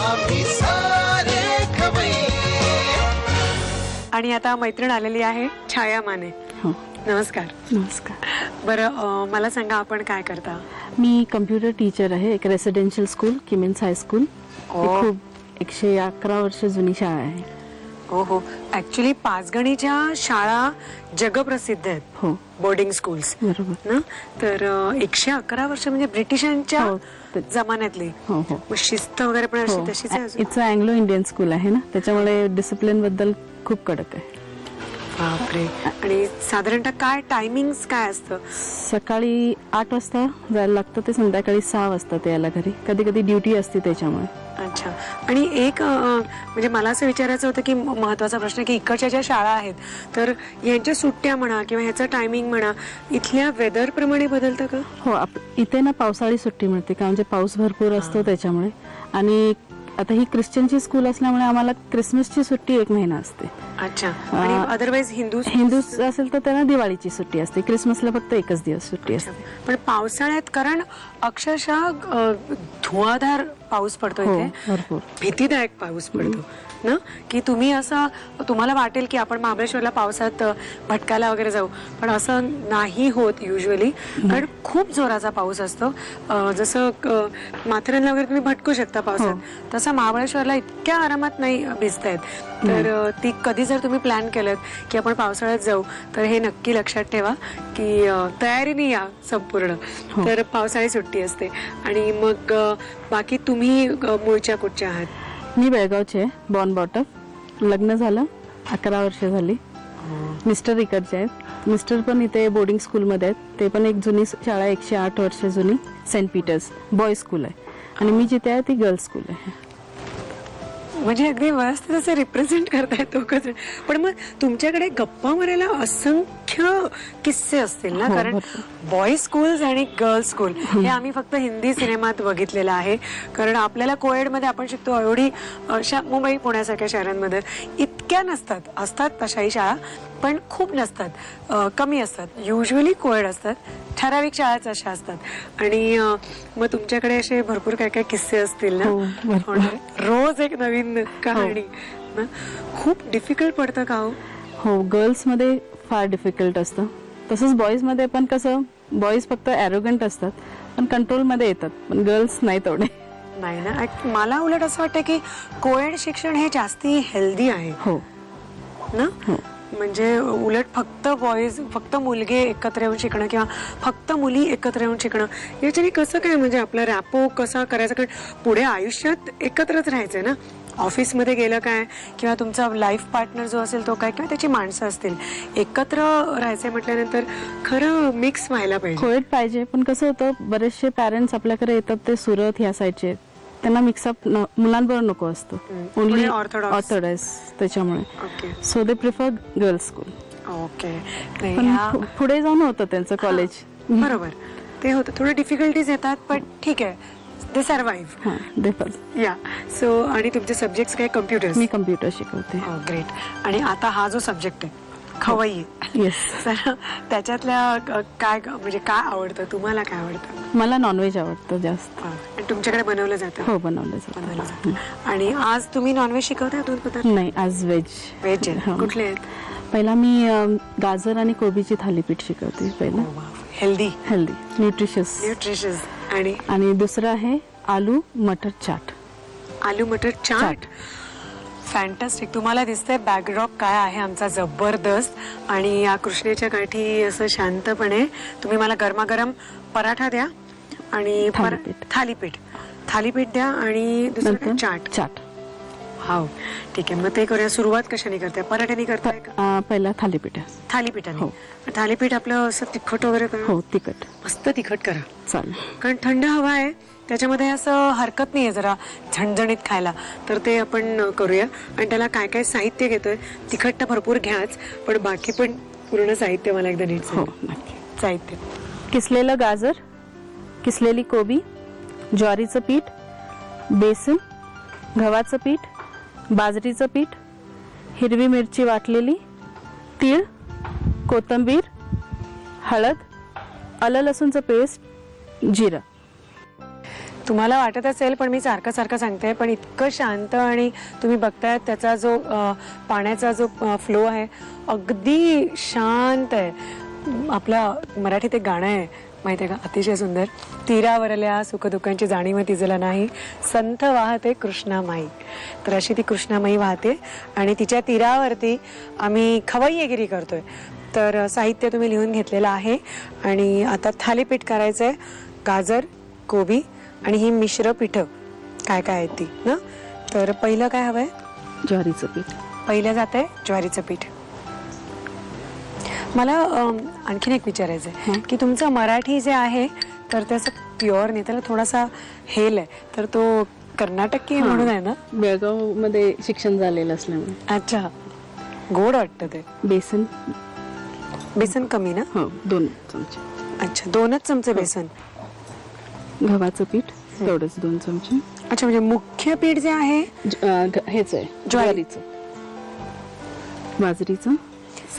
आम्ही सारे खवय्ये. आणि आता मैत्रीण आलेली आहे छाया माने. नमस्कार. नमस्कार. बरं, मला सांगा आपण काय करता? मी कम्प्युटर टीचर आहे. एक रेसिडेन्शियल स्कूल किमेन्स हायस्कूल. खूप 111 वर्ष जुनी शाळा आहे. हो, ऍक्च्युली पाचगणीच्या शाळा जगप्रसिद्ध आहेत. हो, बोर्डिंग स्कूल्स बरोबर ना. तर 111 वर्ष म्हणजे ब्रिटिशांच्या जमान्यातली. हो. शिस्त वगैरे पण अशी तशीच आहे. इट्स अँग्लो इंडियन स्कूल आहे ना, त्याच्यामुळे डिसिप्लिन बद्दल खूप कडक आहे. बापरे. आणि साधारणतः काय टायमिंग काय असतं? सकाळी 8 वाजता जायला लागतं ते संध्याकाळी 6 वाजता ते यायला घरी. कधी कधी ड्युटी असते त्याच्यामुळे. अच्छा. आणि एक म्हणजे मला असं विचारायचं होतं की महत्वाचा प्रश्न की इकडच्या ज्या शाळा आहेत तर यांच्या सुट्ट्या म्हणा किंवा ह्याचं टायमिंग म्हणा इथल्या वेदर प्रमाणे बदलतं का? हो, इथे ना पावसाळी सुट्टी मिळते का, म्हणजे पाऊस भरपूर असतो त्याच्यामुळे. आणि आता ही ख्रिश्चनची स्कूल असल्यामुळे आम्हाला क्रिसमसची सुट्टी 1 महिना असते. अच्छा. आणि अदरवाइज हिंदू असेल तर त्यांना दिवाळीची सुट्टी असते. क्रिसमसला फक्त 1च दिवस सुट्टी असते. पण पावसाळ्यात कारण अक्षरशः धुवाधार पाऊस पडतो इथे. भरपूर भीतीदायक पाऊस पडतो ना, की तुम्ही असं तुम्हाला वाटेल की आपण महाबळेश्वरला पावसात भटकायला वगैरे जाऊ, पण असं नाही होत युजली. कारण खूप जोराचा पाऊस असतो. जसं माथेरानला वगैरे तुम्ही भटकू शकता पावसात, तसं महाबळेश्वरला इतक्या आरामात नाही भिजतायत. तर ती कधी जर तुम्ही प्लॅन केलं की आपण पावसाळ्यात जाऊ तर हे नक्की लक्षात ठेवा की तयारीने या संपूर्ण. तर पावसाळी सुट्टी असते. आणि मग बाकी तुम्ही मूळच्या कुठच्या आहात? मी बेळगावचे आहे, बॉर्न बॉटम. लग्न झालं 11 वर्ष झाली. मिस्टर इकडचे आहेत. मिस्टर पण इथे बोर्डिंग स्कूलमध्ये आहेत. ते पण एक जुनी शाळा 108 वर्ष जुनी सेंट पीटर्स बॉय स्कूल आहे. आणि मी जिथे आहे ती गर्ल्स स्कूल आहे. म्हणजे अगदी व्यवस्थित असं रिप्रेझेंट करताय दोघं. पण मग तुमच्याकडे गप्पा मारायला असंख्य किस्से असतील ना, कारण बॉय स्कूल्स आणि गर्ल्स स्कूल हे आम्ही फक्त हिंदी सिनेमात बघितलेलं आहे. कारण आपल्याला कोएड मध्ये आपण शिकतो एवढी मुंबई पुण्यासारख्या शहरांमध्ये इतक्या नसतात. असतात तशाही शाळा पण खूप नसतात, कमी असतात. युजली कोएड असतात, ठराविक शाळाच अशा असतात. आणि मग तुमच्याकडे असे भरपूर काय काय किस्से असतील ना, रोज एक नवीन कहाणी ना. खूप डिफिकल्ट पडतं का? हो, गर्ल्स मध्ये फार डिफिकल्ट असतं. तसंच बॉईज मध्ये पण कसं, बॉईज फक्त ॲरोगंट असतात पण कंट्रोल मध्ये येतात, पण गर्ल्स नाही तेवढे. नाही ना. मला उलट असं वाटतं की कोएड शिक्षण हे जास्ती हेल्दी आहे. हो ना. म्हणजे उलट फक्त बॉईज, फक्त मुलगे एकत्र येऊन शिकणं किंवा फक्त मुली एकत्र येऊन शिकणं याच्याने कसं काय, म्हणजे आपला रॅपो कसा करायचा? कारण पुढे आयुष्यात एकत्रच राहायचंय ना. ऑफिसमध्ये गेलं काय किंवा तुमचा लाईफ पार्टनर जो असेल तो काय किंवा त्याची माणसं असतील, एकत्र राहायचंय म्हटल्यानंतर खरं मिक्स व्हायला पाहिजे. कोएड पाहिजे. पण कसं होतं, बरेचसे पॅरेंट्स आपल्याकडे येतात ते सुरत ह्या साईडचे, त्यांना मिक्सअप मुलांबरोबर नको असतं. ओनली ऑर्थोडॉक्स त्याच्यामुळे. So they prefer girls school. Okay. पण पुढे जाऊन होतं त्यांचं कॉलेज. बरोबर, ते होतं. थोडे डिफिकल्टीज येतात पण ठीक आहे, दे सर्वाइव्ह. या. सो आणि तुमचे सब्जेक्ट्स काय? कम्प्युटर. मी कम्प्युटर शिकवते. ग्रेट. आणि आता हा जो सब्जेक्ट आहे खवय्ये, तर त्याच्यातल्या काय म्हणजे काय आवडतं तुम्हाला? काय आवडतं? मला नॉनव्हेज आवडतं जास्त. आणि तुमच्याकडे बनवलं जातं? हो, बनवलं जातं. आणि आज तुम्ही नॉनव्हेज शिकवताय? 2 पदार्थ? नाही, आज व्हेज. व्हेज आहे. कुठले आहेत? पहिला मी गाजर आणि कोबीची थालीपीठ शिकवते. पहिला हेल्दी न्यूट्रिशियस. आणि दुसरं आहे आलू मटर चाट. आलू मटर चाट. फॅन्टॅस्टिक. तुम्हाला दिसतंय बॅकड्रॉप काय आहे आमचा जबरदस्त. आणि या कृष्णेच्या काठी असं शांतपणे तुम्ही मला गरमागरम पराठा द्या आणि थालीपीठ द्या आणि दुसरं चाट. हो, ठीक आहे. मग ते करूया. सुरुवात कशाने करताय? पराठ्याने करताय का? पहिला थालीपीठाने. थालीपीठ आपलं असं तिखट वगैरे करा? हो, तिखट. मस्त तिखट करा. चालेल. कारण थंड हवा आहे त्याच्यामध्ये, असं हरकत नाहीये जरा झणझणीत खायला. तर ते आपण करूया. आणि त्याला काय काय साहित्य घेतोय? तिखट तर भरपूर घ्याच, पण बाकी पण पूर्ण साहित्य मला एकदा नीट सांगा. हो, नक्की. साहित्य: किसलेलं गाजर, किसलेली कोबी, ज्वारीचं पीठ, बेसन, गव्हाचं पीठ, बाजरीचं पीठ, हिरवी मिरची वाटलेली, तीळ, कोथिंबीर, हळद, आलं लसूणचं पेस्ट, जिरं. तुम्हाला वाटत असेल पण मी सारखं सारखं सांगते, पण इतकं शांत आणि तुम्ही बघताय त्याचा जो पाण्याचा जो फ्लो आहे अगदी शांत आहे. आपलं मराठीत एक गाणं आहे माहिती आहे का, अतिशय सुंदर. तीरावरल्या सुखदुःखांची जाणीव तिजला नाही, संथ वाहते कृष्णामाई. तर अशी ती कृष्णामाई वाहते आणि तिच्या तीरावरती आम्ही खवय्येगिरी करतोय. तर साहित्य तुम्ही लिहून घेतलेलं आहे आणि आता थालीपीठ करायचंय. गाजर, कोबी आणि ही मिश्र पिठं काय काय आहेत ती ना. तर पहिलं काय हवंय? ज्वारीचं पीठ. पहिलं जात आहे ज्वारीचं पीठ. मला आणखीन एक विचारायचं आहे की तुमचं मराठी जे आहे तर ते असं प्युअर नाही, त्याला थोडासा हेल आहे, तर तो कर्नाटकी म्हणून आहे ना. बेळगाव मध्ये शिक्षण झालेलं असल्यामुळे. अच्छा, गोड वाटतं ते. बेसन. बेसन कमी ना? हो, 2 चमचे. अच्छा, 2च चमचे बेसन. गव्हाचं पीठ तेवढंच 2 चमचे. अच्छा, म्हणजे मुख्य पीठ जे आहे हेच आहे ज्वारीचं. बाजरीचं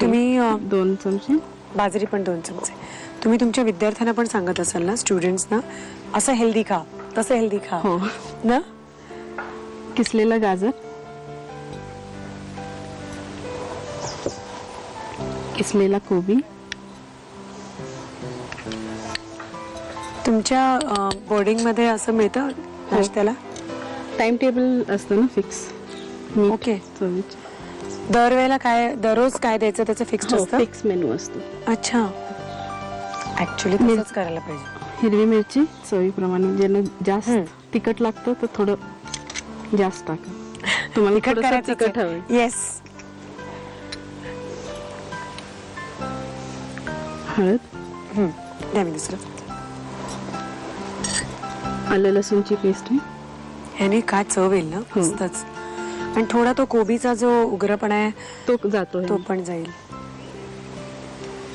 तुम्ही 2 चमचे. बाजरी पण 2 चमचे. तुम्ही तुमच्या विद्यार्थ्यांना पण सांगत असाल ना, स्टुडंट्सना, असं हेल्दी खा तसं हेल्दी खा हो ना. किसलेलं गाजर, किसलेला कोबी. तुमच्या बोर्डिंग मध्ये असं मिळतं नाश्त्याला? टाइम टेबल असतं ना फिक्स. ओके. दरवेळेला काय, दररोज काय द्यायचं त्याचं फिक्स असतं? फिक्स मेनू असतो. अच्छा, ऍक्च्युली तसंच करायला पाहिजे. हिरवी मिरची चवीप्रमाणे, ज्यांना जास्त तिखट लागतं तर थोडं जास्त टाका. तुम्हाला तिखट थोडंसं करायचं तिखट हवं. येस. हळद. द्या मी दुसरं. आलं लसूणची पेस्ट आहे. ह्याने काय चव येईल ना, मस्तच. आणि थोडा तो कोबीचा जो उग्रपणा आहे तो जातो. तो पण जाईल.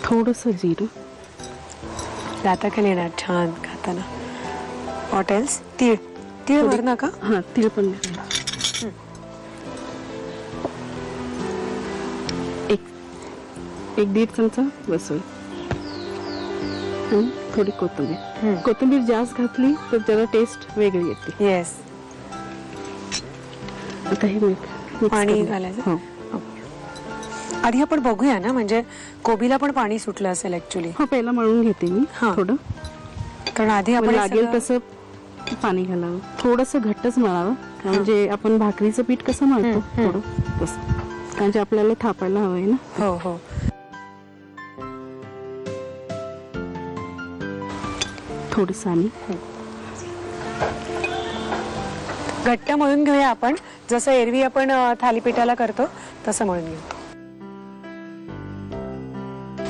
थोडस जिरं. दाताखाली येणार छान खाताना. हॉटेल्स. तीळ. तीळ भर नका. हा, तीळ पण. एक 1.5 चमचा बस होईल. थोडी कोथिंबीर. कोथिंबीर जास्त घातली तर त्याला टेस्ट वेगळी येते. येस. आता हे पाणी घालायचं. आधी आपण बघूया ना, म्हणजे कोबीला पण पाणी सुटलं असेल ऍक्च्युली. हो, पहिला मळून घेते मी थोडं, कारण आधी आपण लागेल तसं पाणी घालावं. थोडस घट्टच मळावं, म्हणजे आपण भाकरीचं पीठ कसं मळतो थोडं तसं, म्हणजे आपल्याला थापायला हवंय ना. हो हो. थोडस आणि घट्ट मळून घेऊया आपण, जसं एरवी आपण थालीपीठाला करतो तसं मळून घेऊ.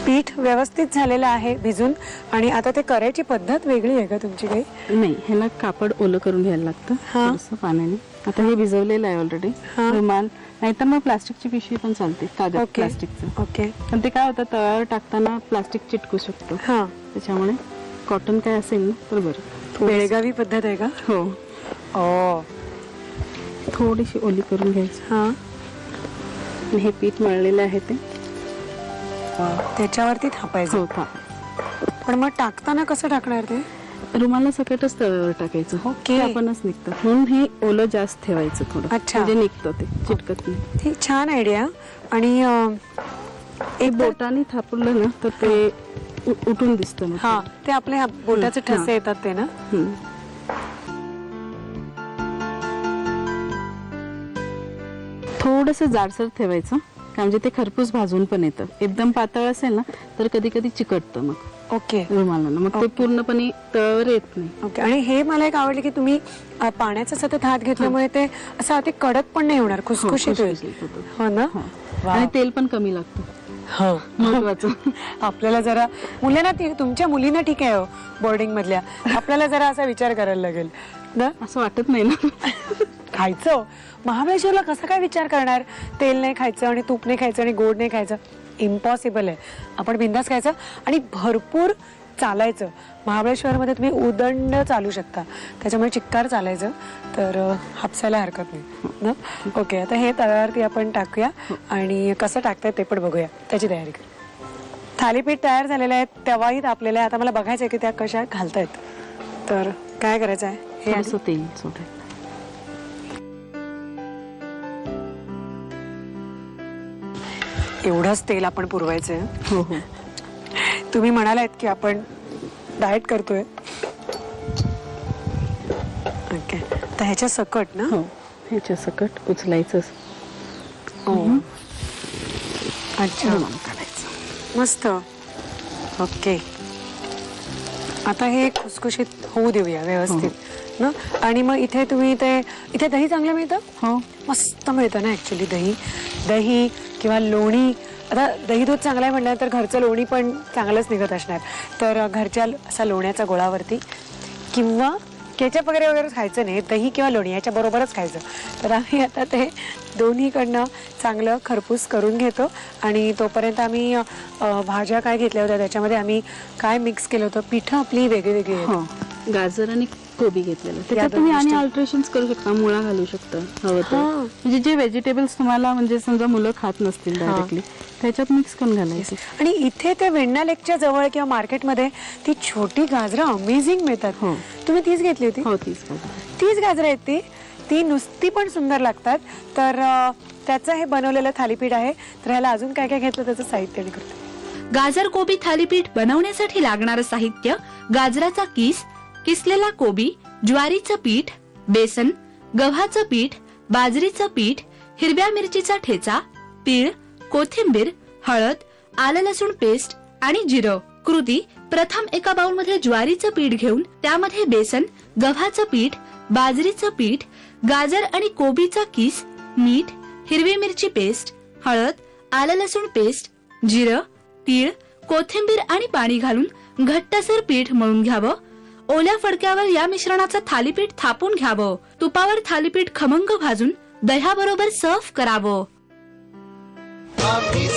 पीठ व्यवस्थित झालेलं आहे भिजून. आणि आता ते करायची पद्धत वेगळी आहे का तुमची काही? नाही, ह्याला कापड ओलं करून घ्यायला लागतं थोडंसं पाण्याने. आता हे भिजवलेलं आहे ऑलरेडी. रुमाल नाहीतर मग प्लास्टिकची पिशवी पण चालते, कागद प्लास्टिकचं. ओके. पण ते काय होतं, तव्यावर टाकताना प्लास्टिक चिटकू शकतो. त्याच्यामुळे कॉटन काय असेल ना तर बरं. बेळगावी पद्धत आहे का? हो. ओ, थोडीशी ओली करून घ्यायची. हे पीठ मळलेलं आहे ते त्याच्यावरती थापायचं. हो, पण मग टाकताना कसं टाकणार ते? रुमाला सकटच तव्यावर टाकायचं. ओके. आपणच निघतं म्हणून हे ओलं जास्त ठेवायचं थोडं. अच्छा. म्हणजे निघतं ते, चिटकत नाही. ती छान आयडिया. आणि एक बोटाने थापलं ना तर ते उठून दिसतं. हा, ते आपले बोटाचे ठसे येतात ते ना. थोडस जाडसर ठेवायचं, म्हणजे ते खरपूस भाजून पण येतं. एकदम पातळ असेल ना तर कधी कधी चिकटतं मग. ओके. रुमालाला मग ते पूर्णपणे तळावर येत नाही. ओके. आणि हे मला एक आवडलं की तुम्ही पाण्याचा सतत हात घेतल्यामुळे ते असं अति कडक पण नाही होणार, खुसखुशीत होईल. हो ना. आणि तेल पण कमी लागतं. हो, महत्वाचं. आपल्याला जरा मुलांना, तुमच्या मुलींना ठीक आहे बोर्डिंग मधल्या, आपल्याला जरा असा विचार करायला लागेल ना. असं वाटत नाही ना. खायचं महाबळेश्वरला कसं काय विचार करणार, तेल नाही खायचं आणि तूप नाही खायचं आणि गोड नाही खायचं, इम्पॉसिबल आहे. आपण बिंदास खायचं आणि भरपूर चालायचं. महाबळेश्वरमध्ये तुम्ही उदंड चालू शकता, त्याच्यामुळे चिक्कार चालायचं, तर हापसायला हरकत नाही ना. ओके. आता हे तव्यावरती आपण टाकूया आणि कसं टाकताय ते पण बघूया, त्याची तयारी करू. थालीपीठ तयार झालेलं आहे, तवाही तापलेला आहे. आता मला बघायचं आहे की त्या कशा घालतायत. तर काय करायचं आहे? हे थोडंसं तेल सोडायचं. एवढंच तेल आपण पुरवायचंय. हो हो. तुम्ही म्हणालात की आपण डाएट करतोय. ओके, तर ह्याच्या सकट ना. हो, ह्याच्या सकट उचलायचं. अच्छा, काढायचं. मस्त. ओके, आता हे खुसखुशीत होऊ देऊया व्यवस्थित ना. आणि मग इथे तुम्ही इथे दही चांगलं मिळतं. हो, मस्त मिळतं ना ऍक्च्युली दही किंवा लोणी. आता दही दूध चांगलं आहे म्हटलं तर घरचं लोणी पण चांगलंच निघत असणार. तर घरच्या असा लोण्याचा गोळावरती किंवा केचप वगैरे खायचं नाही, दही किंवा लोणी याच्या बरोबरच खायचं. तर आम्ही आता ते दोन्हीकडनं चांगलं खरपूस करून घेतो. आणि तोपर्यंत आम्ही भाज्या काय घेतल्या होत्या त्याच्यामध्ये आम्ही काय मिक्स केलं होतं. पिठं आपली वेगळी आहेत. हो, गाजर आणि कोबी घेतलेलं. त्याच्यात तुम्ही आणि अल्टरेशन्स करू शकता, मुळा घालू शकता हवं तर. म्हणजे जे व्हेजिटेबल्स तुम्हाला म्हणजे समजा मुलं खात नसतील डायरेक्टली, त्याच्यात मिक्स करून घालायचे. आणि इथे ते वेण्णा लेकच्या जवळ किंवा मार्केटमध्ये ती छोटी गाजरं अमेझिंग मिळतात. हो. तुम्ही तीच घेतली होती. हो, तीच गाजरं आहेत. ती नुसती पण सुंदर लागतात. तर त्याचं हे बनवलेलं थालीपीठ आहे. तर ह्याला अजून काय काय घेतलं त्याचं साहित्य आणि करतो. गाजर कोबी थालीपीठ बनवण्यासाठी लागणारं साहित्य: गाजराचा किस, किसलेला कोबी, ज्वारीचं पीठ, बेसन, गव्हाचं पीठ, बाजरीचं पीठ, हिरव्या मिरचीचा ठेचा, तीळ, कोथिंबीर, हळद, आलं लसूण पेस्ट आणि जिरं. कृती: प्रथम एका बाउलमध्ये ज्वारीचं पीठ घेऊन त्यामध्ये बेसन, गव्हाचं पीठ, बाजरीचं पीठ, गाजर आणि कोबीचा किस, मीठ, हिरवी मिरची पेस्ट, हळद, आलं लसूण पेस्ट, जिरं, तीळ, कोथिंबीर आणि पाणी घालून घट्टसर पीठ मळून घ्यावं. ओल्या फडक्यावर या मिश्रणाचं थालीपीठ थापून घ्यावं. तुपावर थालीपीठ खमंग भाजून दह्याबरोबर सर्व्ह करावं. आम्ही